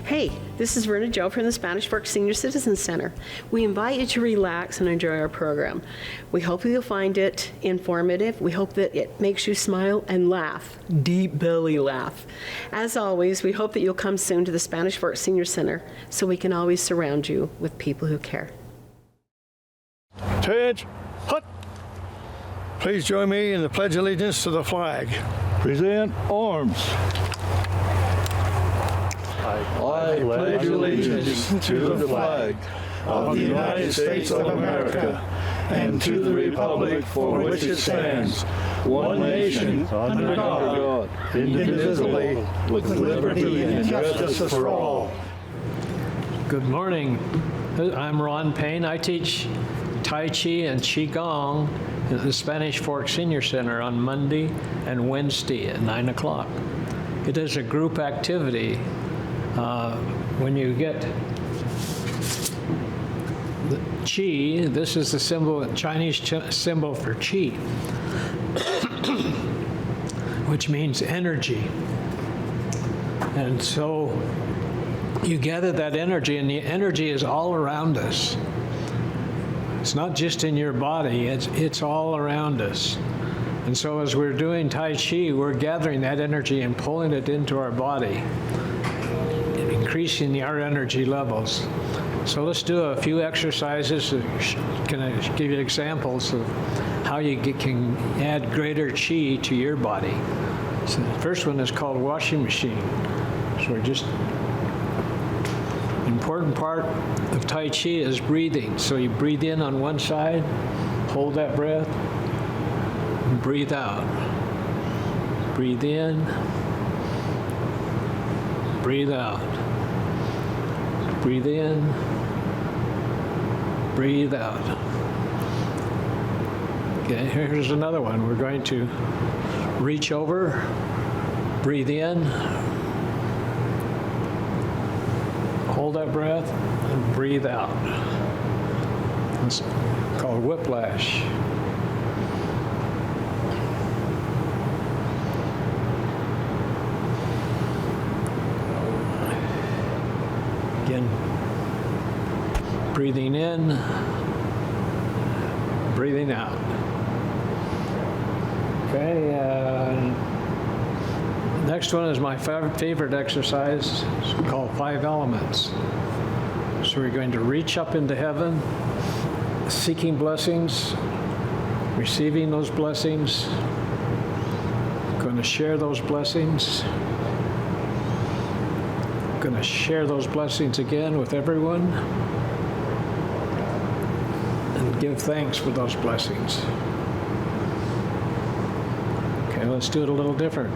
Hey, this is Verna Jo from the Spanish Fork Senior Citizens Center. We invite you to relax and enjoy our program. We hope you'll find it informative. We hope that it makes you smile and laugh, deep belly laugh. As always, we hope that you'll come soon to the Spanish Fork Senior Center so we can always surround you with people who care. Attention, hut. Please join me in the Pledge of Allegiance to the flag. Present arms. I pledge allegiance to the flag of the United States of America and to the republic for which it stands, one nation, under God, indivisible, with liberty and justice for all. Good morning. I'm Ron Payne. I teach Tai Chi and Qigong at the Spanish Fork Senior Center on Monday and Wednesday at 9 o'clock. It is a group activity. When you get the Qi, this is the symbol, Chinese symbol for Qi, which means energy. And so you gather that energy, and the energy is all around us. It's not just in your body, it's all around us. And so as we're doing Tai Chi, we're gathering that energy and pulling it into our body, increasing our energy levels. So let's do a few exercises. Can I give you examples of how you can add greater Qi to your body? So the first one is called washing machine. So we're just, important part of Tai Chi is breathing. So you breathe in on one side, hold that breath, and breathe out. Breathe in, breathe out. Breathe in, breathe out. Okay, here's another one. We're going to reach over, breathe in, hold that breath, and breathe out. It's called whiplash. Again, breathing in, breathing out. Okay, next one is my favorite exercise. It's called 5 elements. So we're going to reach up into heaven, seeking blessings, receiving those blessings, going to share those blessings, going to share those blessings again with everyone and give thanks for those blessings. Okay, let's do it a little different.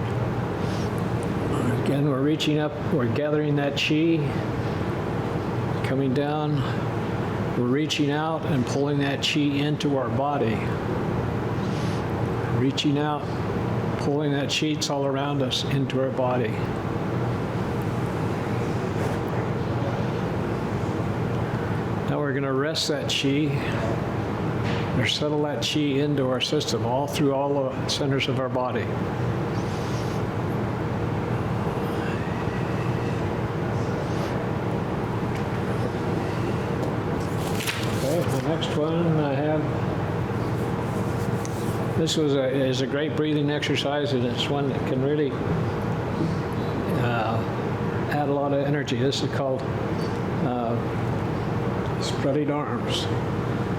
Again, we're reaching up, we're gathering that Qi, coming down, we're reaching out and pulling that Qi into our body. Reaching out, pulling that Qi, it's all around us, into our body. Now we're going to rest that Qi, or settle that Qi into our system, all through all the centers of our body. Okay, the next one I have, this is a great breathing exercise, and it's one that can really add a lot of energy. This is called spreading arms.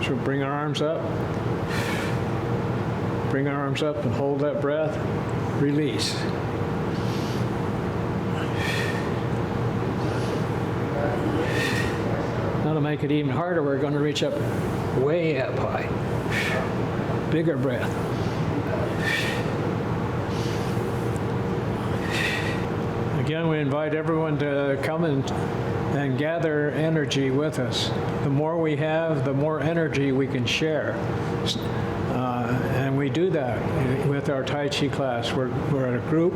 So bring our arms up and hold that breath, release. Now to make it even harder, we're going to reach up, way up high. Bigger breath. Again, we invite everyone to come and gather energy with us. The more we have, the more energy we can share. And we do that with our Tai Chi class. We're in a group.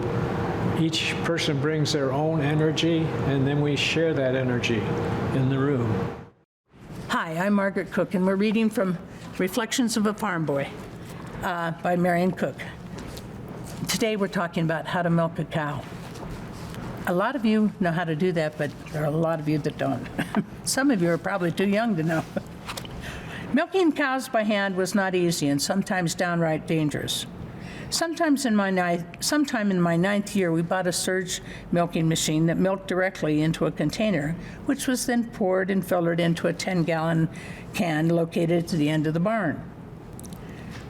Each person brings their own energy, and then we share that energy in the room. Hi, I'm Margaret Cook, and we're reading from Reflections of a Farm Boy by Marion Cook. Today we're talking about how to milk a cow. A lot of you know how to do that, but there are a lot of you that don't. Some of you are probably too young to know. Milking cows by hand was not easy and sometimes downright dangerous. Sometime in my ninth year, we bought a surge milking machine that milked directly into a container, which was then poured and filtered into a 10-gallon can located at the end of the barn.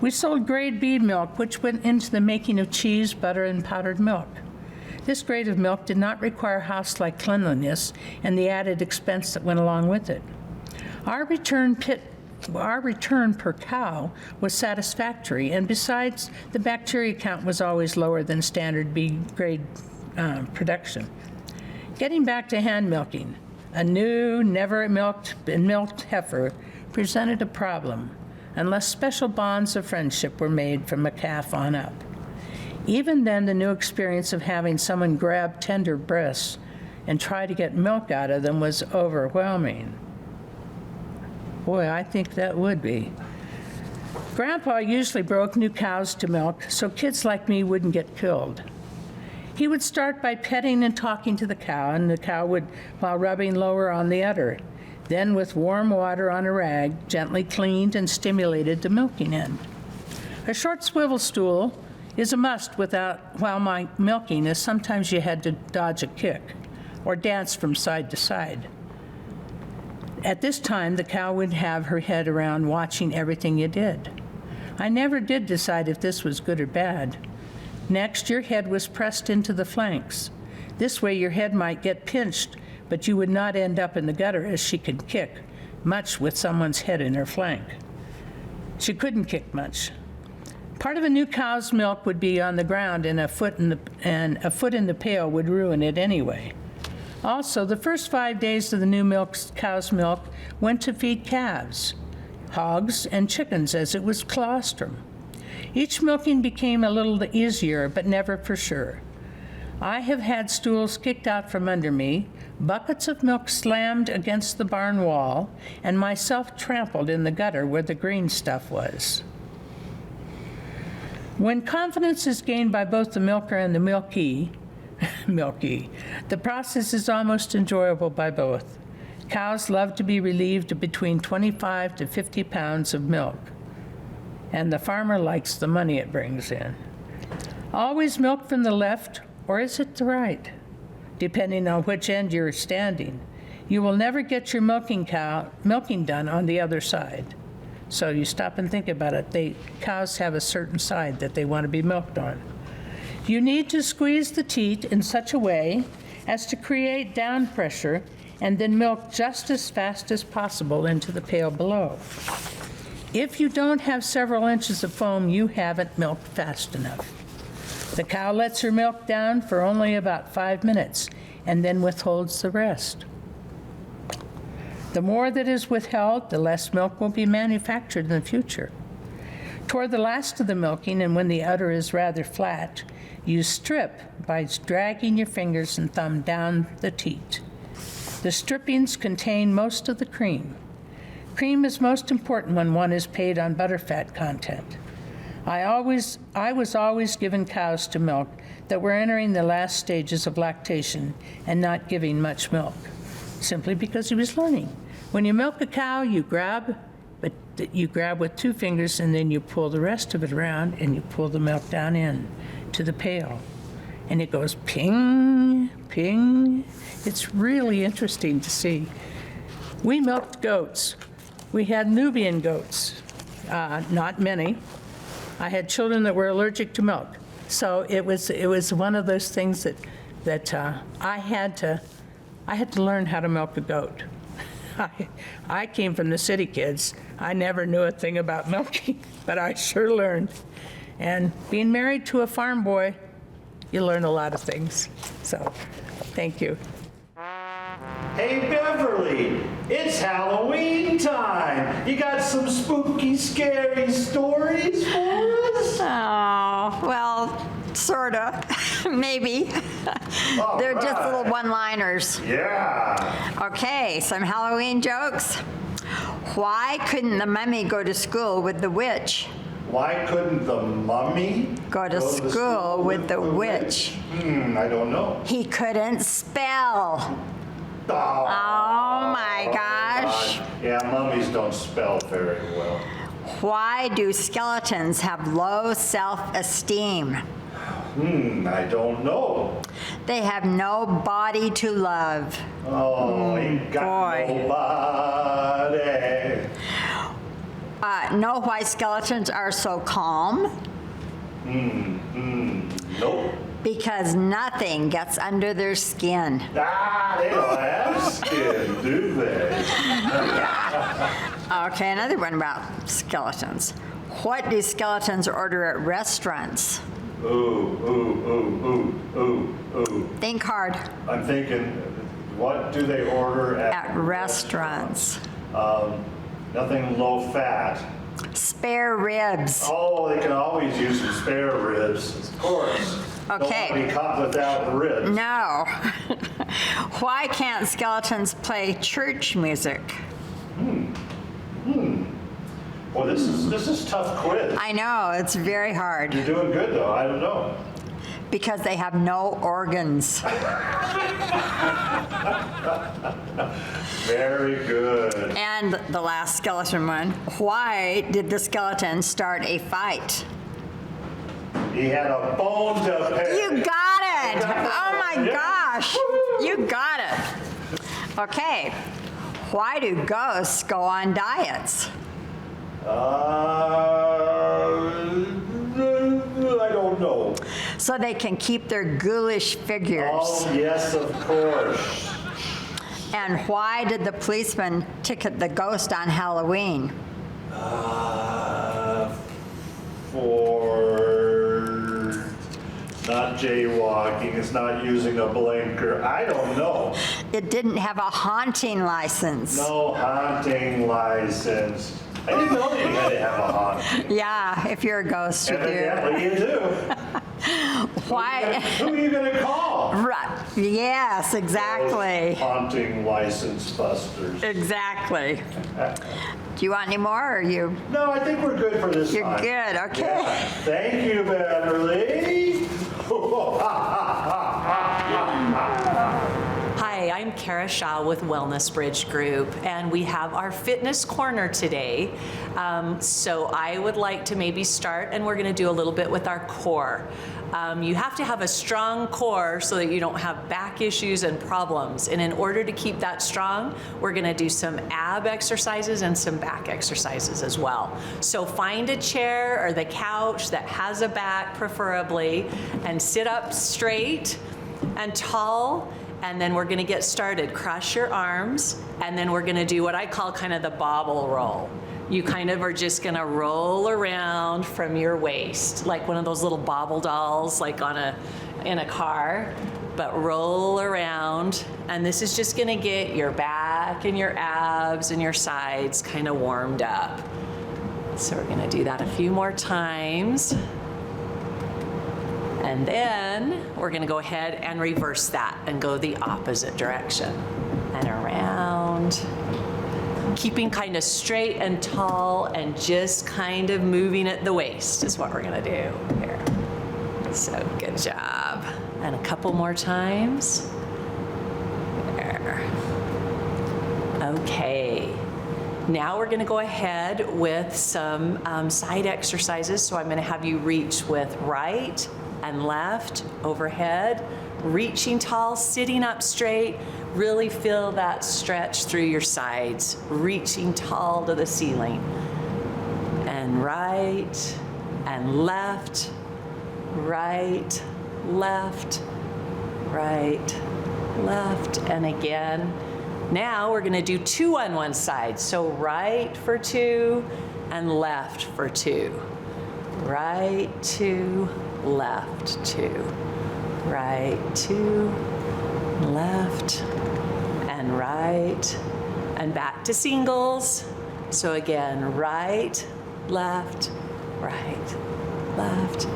We sold grade B milk, which went into the making of cheese, butter, and powdered milk. This grade of milk did not require house-like cleanliness and the added expense that went along with it. Our return per cow was satisfactory, and besides, the bacteria count was always lower than standard B grade production. Getting back to hand milking, a new, never been milked heifer presented a problem unless special bonds of friendship were made from a calf on up. Even then, the new experience of having someone grab tender breasts and try to get milk out of them was overwhelming. Boy, I think that would be. Grandpa usually broke new cows to milk so kids like me wouldn't get killed. He would start by petting and talking to the cow, and the cow would, while rubbing lower on the udder. Then, with warm water on a rag, gently cleaned and stimulated the milking end. A short swivel stool is a must while milking, as sometimes you had to dodge a kick or dance from side to side. At this time, the cow would have her head around watching everything you did. I never did decide if this was good or bad. Next, your head was pressed into the flanks. This way your head might get pinched, but you would not end up in the gutter, as she could kick much with someone's head in her flank. She couldn't kick much. Part of a new cow's milk would be on the ground, and a foot in the pail would ruin it anyway. Also, the first 5 days of the new cow's milk went to feed calves, hogs, and chickens, as it was colostrum. Each milking became a little easier, but never for sure. I have had stools kicked out from under me, buckets of milk slammed against the barn wall, and myself trampled in the gutter where the green stuff was. When confidence is gained by both the milker and the milkee, the process is almost enjoyable by both. Cows love to be relieved of between 25 to 50 pounds of milk, and the farmer likes the money it brings in. Always milk from the left, or is it the right? Depending on which end you're standing. You will never get your milking done on the other side. So you stop and think about it. Cows have a certain side that they want to be milked on. You need to squeeze the teat in such a way as to create down pressure and then milk just as fast as possible into the pail below. If you don't have several inches of foam, you haven't milked fast enough. The cow lets her milk down for only about 5 minutes and then withholds the rest. The more that is withheld, the less milk will be manufactured in the future. Toward the last of the milking, and when the udder is rather flat, you strip by dragging your fingers and thumb down the teat. The strippings contain most of the cream. Cream is most important when one is paid on butterfat content. I was always given cows to milk that were entering the last stages of lactation and not giving much milk, simply because he was learning. When you milk a cow, you grab with 2 fingers, and then you pull the rest of it around, and you pull the milk down in to the pail. And it goes ping, ping. It's really interesting to see. We milked goats. We had Nubian goats, not many. I had children that were allergic to milk. So it was one of those things that I had to learn how to milk a goat. I came from the city, kids. I never knew a thing about milking, but I sure learned. And being married to a farm boy, you learn a lot of things. So, thank you. Hey, Beverly, it's Halloween time. You got some spooky, scary stories for us? Oh, well, sorta, maybe. They're just little one-liners. Yeah. Okay, some Halloween jokes. Why couldn't the mummy go to school with the witch? Why couldn't the mummy Go to school with the witch. I don't know. He couldn't spell. Oh my gosh. Yeah, mummies don't spell very well. Why do skeletons have low self-esteem? I don't know. They have no body to love. Oh, ain't got boy. nobody. Know why skeletons are so calm? Nope. Because nothing gets under their skin. They don't have skin, do they? Okay, another one about skeletons. What do skeletons order at restaurants? Ooh. Think hard. I'm thinking, what do they order At restaurants. Nothing low fat. Spare ribs. Oh, they can always use some spare ribs, of course. Okay. Don't want to be caught without ribs. No. Why can't skeletons play church music? Well, this is tough quiz. I know, it's very hard. You're doing good though. I don't know. Because they have no organs. Very good. And the last skeleton one. Why did the skeleton start a fight? He had a bone to pick. You got it! Oh my Yeah. gosh! You got it. Okay. Why do ghosts go on diets? I don't know. So they can keep their ghoulish figures. Oh, yes, of course. And why did the policeman ticket the ghost on Halloween? For not jaywalking, it's not using a blinker. I don't know. It didn't have a haunting license. No haunting license. I didn't know that you had to have a haunting. Yeah, if you're a ghost, you do. Evidently you do. Why? Who are you going to call? Right. Yes, exactly. Those haunting license busters. Exactly. Do you want any more, or you? No, I think we're good for this You're time. good. Okay. Yeah. Thank you, Beverly. Hi, I'm Kara Shaw with Wellness Bridge Group, and we have our fitness corner today. So I would like to maybe start, and we're going to do a little bit with our core. You have to have a strong core so that you don't have back issues and problems. And in order to keep that strong, we're going to do some ab exercises and some back exercises as well. So find a chair or the couch that has a back, preferably, and sit up straight and tall. And then we're going to get started. Cross your arms, and then we're going to do what I call kind of the bobble roll. You kind of are just going to roll around from your waist, like one of those little bobble dolls, like in a car, but roll around. And this is just going to get your back and your abs and your sides kind of warmed up. So we're going to do that a few more times. And then we're going to go ahead and reverse that and go the opposite direction and around. Keeping kind of straight and tall and just kind of moving at the waist is what we're going to do here. So good job. And a couple more times. There. Okay. Now we're going to go ahead with some side exercises. So I'm going to have you reach with right and left overhead, reaching tall, sitting up straight. Really feel that stretch through your sides, reaching tall to the ceiling. And right and left, right, left, right, left, and again. Now we're going to do 2 on one side. So right for 2 and left for 2. Right 2, left 2. Right 2, left, and right, and back to singles. So again, right, left, left.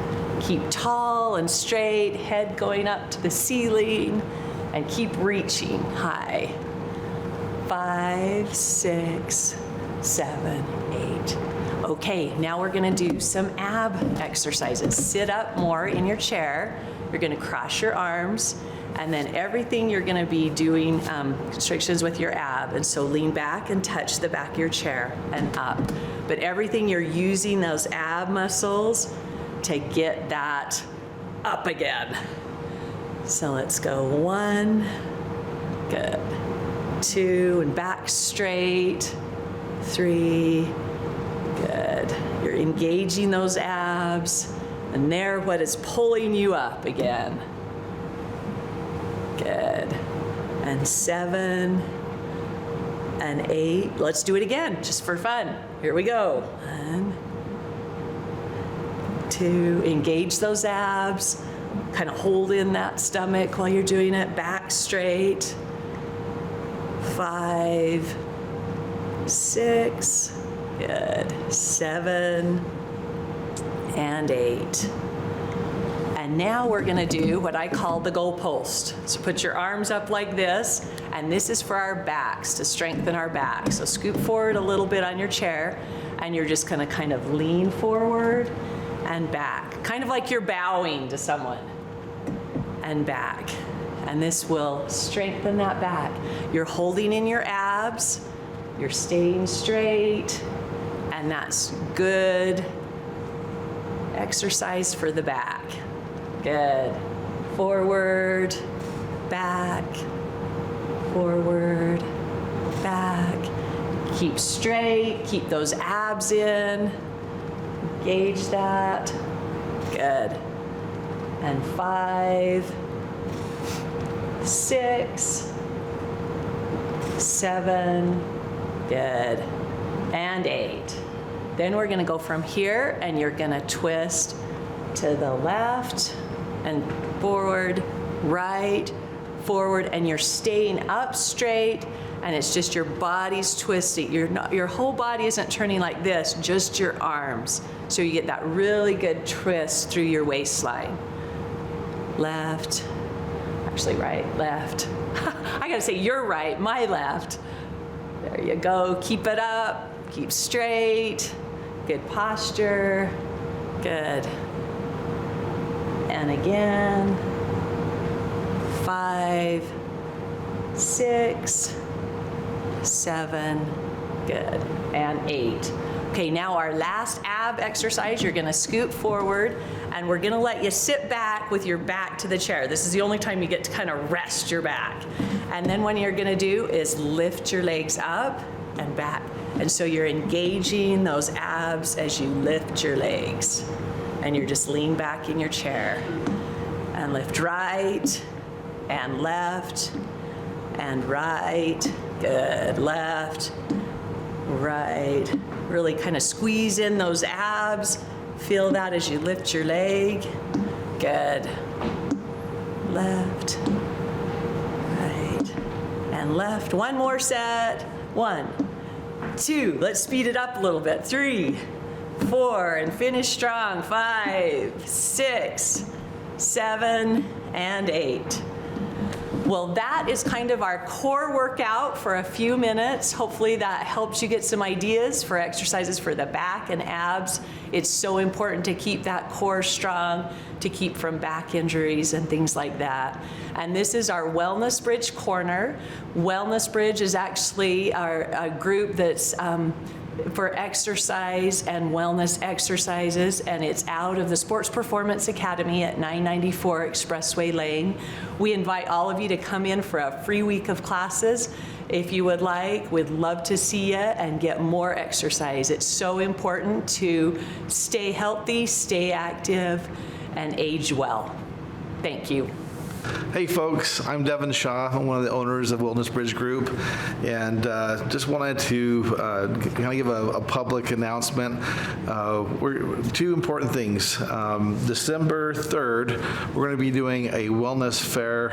Keep tall and straight, head going up to the ceiling, and keep reaching high. 5, 6, 7, 8. Okay, now we're gonna do some ab exercises. Sit up more in your chair. You're gonna cross your arms, and then everything you're gonna be doing constrictions with your ab. And so lean back and touch the back of your chair and up. But everything you're using those ab muscles to get that up again. So let's go 1, good, 2, and back straight, 3, good. You're engaging those abs, and they're what is pulling you up again. Good. And 7, and 8. Let's do it again, just for fun. Here we go. 1, 2, engage those abs. Kind of hold in that stomach while you're doing it. Back straight. 5, 6, good. 7, and 8. And now we're gonna do what I call the goalpost. So put your arms up like this, and this is for our backs, to strengthen our back. So scoop forward a little bit on your chair, and you're just gonna kind of lean forward and back, kind of like you're bowing to someone, and back. And this will strengthen that back. You're holding in your abs, you're staying straight, and that's good exercise for the back. Good. Forward, back, forward, back. Keep straight, keep those abs in. Engage that. Good. And 5, 6, 7, good. And 8. Then we're gonna go from here, and you're gonna twist to the left and forward, right, forward, and you're staying up straight, and it's just your body's twisting. Your whole body isn't turning like this, just your arms. So you get that really good twist through your waistline. Left, actually right, left. I gotta say your right, my left. There you go, keep it up, keep straight, good posture, good. And again, 5, 6, 7, good, and 8. Okay, now our last ab exercise, you're gonna scoot forward, and we're gonna let you sit back with your back to the chair. This is the only time you get to kind of rest your back. And then what you're gonna do is lift your legs up and back. And so you're engaging those abs as you lift your legs. And you're just lean back in your chair and lift right and left and right. Good. Left, right. Really kind of squeeze in those abs. Feel that as you lift your leg. Good. Left, right, and left. One more set. 1, 2. Let's speed it up a little bit. 3, 4, and finish strong. 5, 6, 7, and 8. Well, that is kind of our core workout for a few minutes. Hopefully that helps you get some ideas for exercises for the back and abs. It's so important to keep that core strong, to keep from back injuries and things like that. And this is our Wellness Bridge Corner. Wellness Bridge is actually a group that's for exercise and wellness exercises, and it's out of the Sports Performance Academy at 994 Expressway Lane. We invite all of you to come in for a free week of classes. If you would like, we'd love to see you and get more exercise. It's so important to stay healthy, stay active, and age well. Thank you. Hey folks, I'm Devin Shaw. I'm one of the owners of Wellness Bridge Group, and just wanted to kind of give a public announcement. We're two important things. December 3rd, we're going to be doing a wellness fair,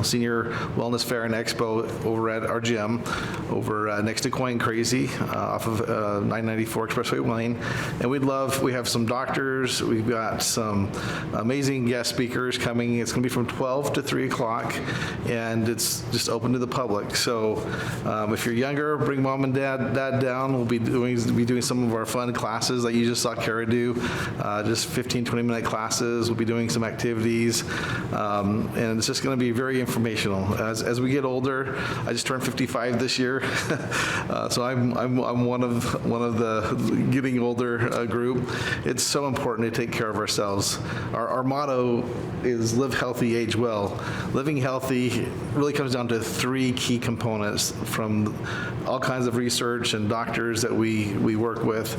senior wellness fair and expo over at our gym, over next to Coin Crazy, off of 994 Expressway Lane. And we have some doctors, we've got some amazing guest speakers coming. It's going to be from 12 to 3 o'clock, and it's just open to the public. So if you're younger, bring mom and dad down. We'll be doing some of our fun classes like you just saw Kara do, just 15, 20-minute classes. We'll be doing some activities, and it's just going to be very informational. As we get older, I just turned 55 this year, so I'm one of the getting older group. It's so important to take care of ourselves. Our motto is live healthy, age well. Living healthy really comes down to 3 key components from all kinds of research and doctors that we work with.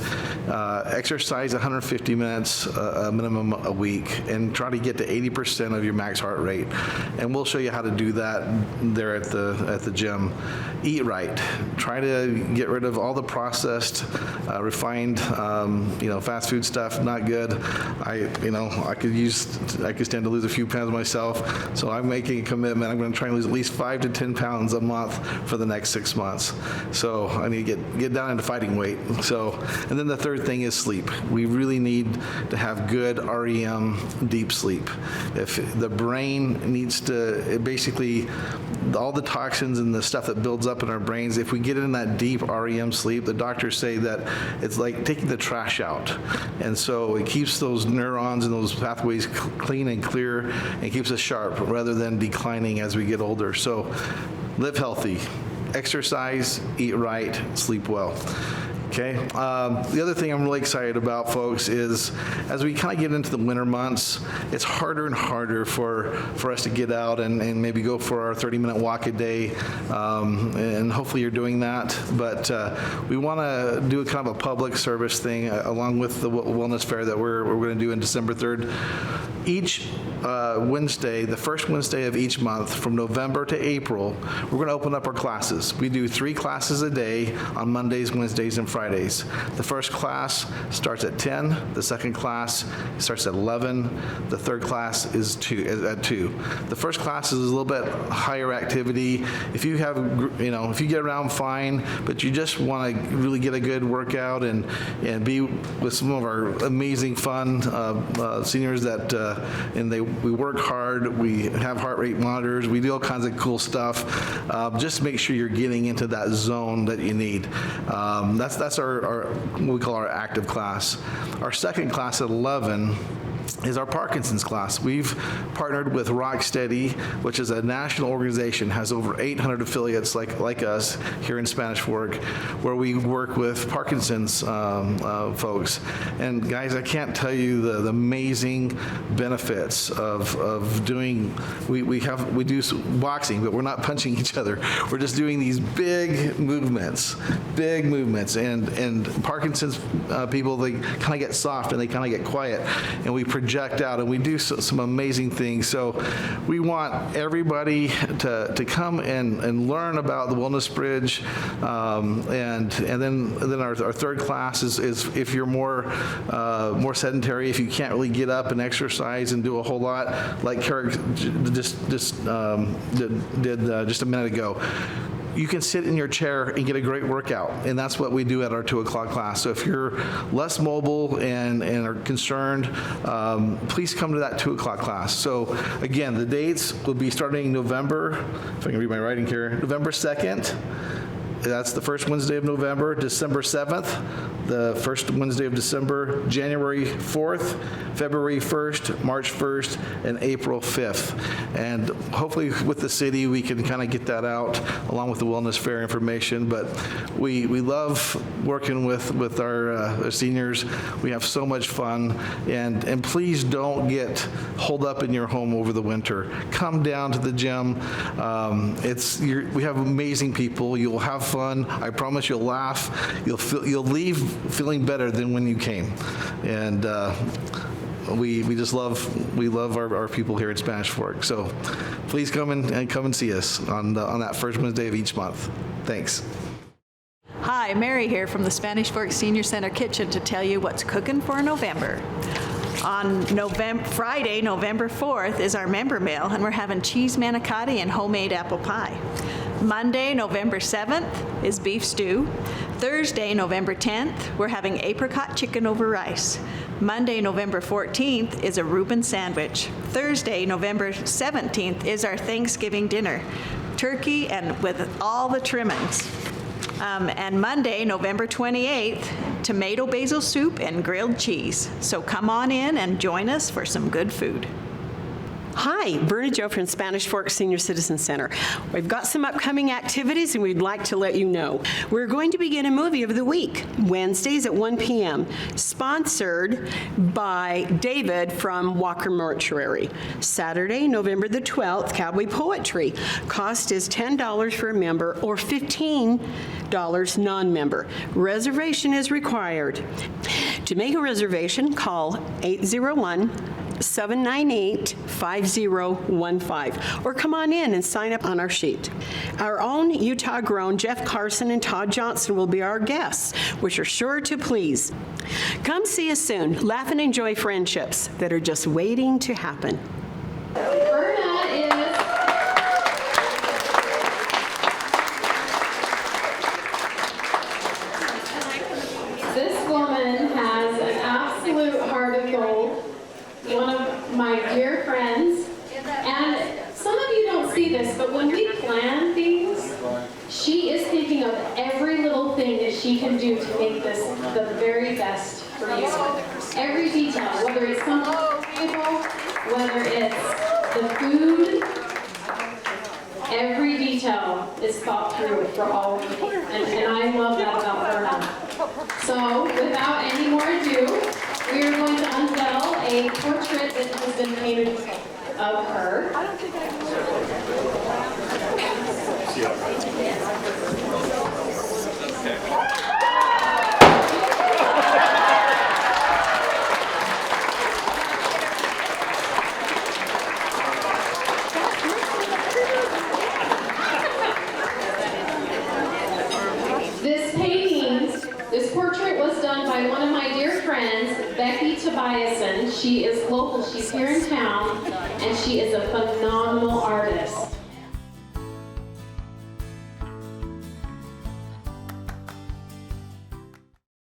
Exercise 150 minutes minimum a week, and try to get to 80% of your max heart rate. And we'll show you how to do that there at the gym. Eat right. Try to get rid of all the processed, refined, fast food stuff. Not good. I could stand to lose a few pounds myself. So I'm making a commitment. I'm going to try and lose at least 5 to 10 pounds a month for the next 6 months. So I need to get down into fighting weight. And then the third thing is sleep. We really need to have good REM deep sleep. If the brain needs to, basically, all the toxins and the stuff that builds up in our brains, if we get in that deep REM sleep, the doctors say that it's like taking the trash out. And so it keeps those neurons and those pathways clean and clear, and keeps us sharp rather than declining as we get older. So live healthy, exercise, eat right, sleep well. Okay. The other thing I'm really excited about, folks, is as we kind of get into the winter months, it's harder and harder for us to get out and maybe go for our 30-minute walk a day, and hopefully you're doing that. But we want to do a kind of a public service thing along with the wellness fair that we're going to do in December 3rd. Each Wednesday, the first Wednesday of each month, from November to April, we're going to open up our classes. We do 3 classes a day on Mondays, Wednesdays, and Fridays. The first class starts at 10. The second class starts at 11. The third class is at 2. The first class is a little bit higher activity. If you have, if you get around fine, but you just want to really get a good workout and be with some of our amazing fun seniors that we work hard. We have heart rate monitors. We do all kinds of cool stuff. Just make sure you're getting into that zone that you need. That's our what we call our active class. Our second class at 11 is our Parkinson's class. We've partnered with Rocksteady, which is a national organization, has over 800 affiliates like us here in Spanish Fork, where we work with Parkinson's folks. And guys, I can't tell you the amazing benefits of doing. We do boxing, but we're not punching each other. We're just doing these big movements, and Parkinson's people, they kind of get soft and they kind of get quiet, and we project out and we do some amazing things. So we want everybody to come and learn about the Wellness Bridge, and then our third class is if you're more sedentary, if you can't really get up and exercise and do a whole lot, like Kara did just a minute ago. You can sit in your chair and get a great workout, and that's what we do at our 2 o'clock class. So if you're less mobile and are concerned, please come to that 2 o'clock class. So again, the dates will be starting November, if I can read my writing here, November 2nd. That's the first Wednesday of November, December 7th, the first Wednesday of December, January 4th, February 1st, March 1st, and April 5th. And hopefully with the city, we can kind of get that out along with the Wellness Fair information. But we love working with our seniors. We have so much fun. And please don't get holed up in your home over the winter. Come down to the gym. We have amazing people. You'll have fun. I promise you'll laugh. You'll leave feeling better than when you came. And we love our people here at Spanish Fork. So please come and see us on that first Wednesday of each month. Thanks. Hi, Mary here from the Spanish Fork Senior Center kitchen to tell you what's cooking for November. On Friday, November 4th, is our member meal, and we're having cheese manicotti and homemade apple pie. Monday, November 7th, is beef stew. Thursday, November 10th, we're having apricot chicken over rice. Monday, November 14th is a Reuben sandwich. Thursday, November 17th is our Thanksgiving dinner. Turkey and with all the trimmings. And Monday, November 28th, tomato basil soup and grilled cheese. So come on in and join us for some good food. Hi, Berna Jo from Spanish Fork Senior Citizen Center. We've got some upcoming activities and we'd like to let you know. We're going to begin a movie of the week, Wednesdays at 1 p.m., sponsored by David from Walker Mortuary. Saturday, November the 12th, Cowboy Poetry. Cost is $10 for a member or $15 non-member. Reservation is required. To make a reservation, call 801-798-5015 or come on in and sign up on our sheet. Our own Utah-grown Jeff Carson and Todd Johnson will be our guests, which are sure to please. Come see us soon. Laugh and enjoy friendships that are just waiting to happen. This woman has an absolute heart of gold, one of my dear friends, and some of you don't see this, but when we plan things, she is thinking of every little thing that she can do to make this the very best for you. Every detail, whether it's something on the table, whether it's the food, every detail is thought through for all of you, and I love that about Verna. So, without any more ado, we are going to unveil a portrait that has been painted of her. This portrait was done by one of my dear friends, Becky Tobiasen. She is local, she's here in town, and she is a phenomenal artist.